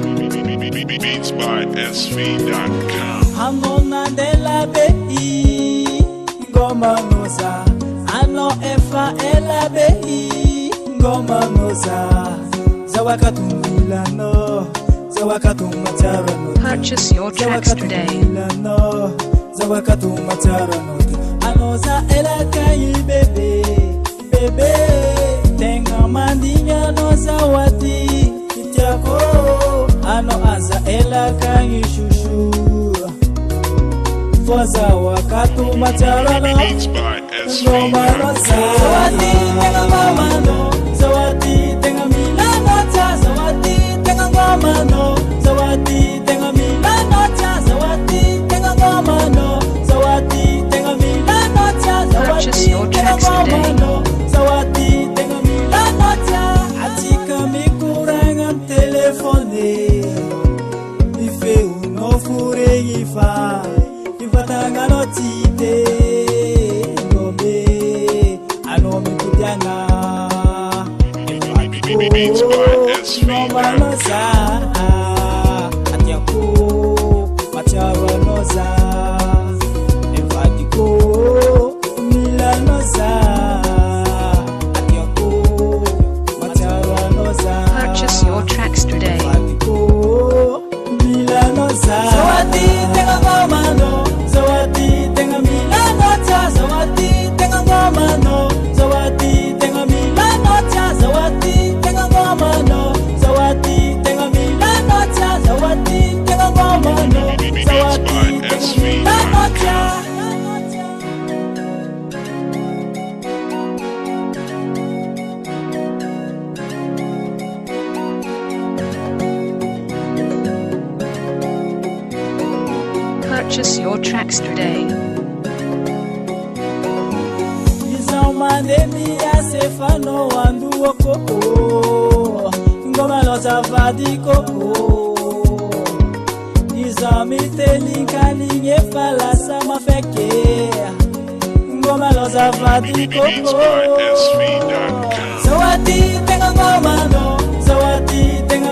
Beats by SV.com. Hanona della bei ngoma noza ano efa ela bei ngoma noza zawakatumilano zawakatumatarano. Purchase your tracks today. Zawakatumatarano anoza ela kai bebe bebe tenga mandinga no zawati kitiako ano aza ela kai shushu Foza wakatu macharano ngoma noza zawati tenga ngoma no zawati tenga milano cha zawati tenga ngoma no zawati tenga milano cha zawati tenga ngoma no zawati tenga milano cha Purchase your tracks today. zawati tenga milano cha atika mikuranga telefone ife uno fure ifa ifatanga no tite ngombe anomi kujanga Beats by SV.com. atiako macharanoza evatiko milanoza atiako macharanoza. Purchase your tracks today. Zawati tenga ngoma no, zawati tenga milano cha, zawati tenga ngoma no, zawati tenga milano cha, zawati tenga ngoma no, zawati tenga milano cha, zawati tenga ngoma no, zawati tenga milano cha. Purchase your tracks today. Izamandemi ya Stefano wandu woko ngoma lo zavadi koko Izamitelinkani ngefalasa mafeke ngoma lo zavadi koko SV.com. Zawati tenga ngoma no zawati tenga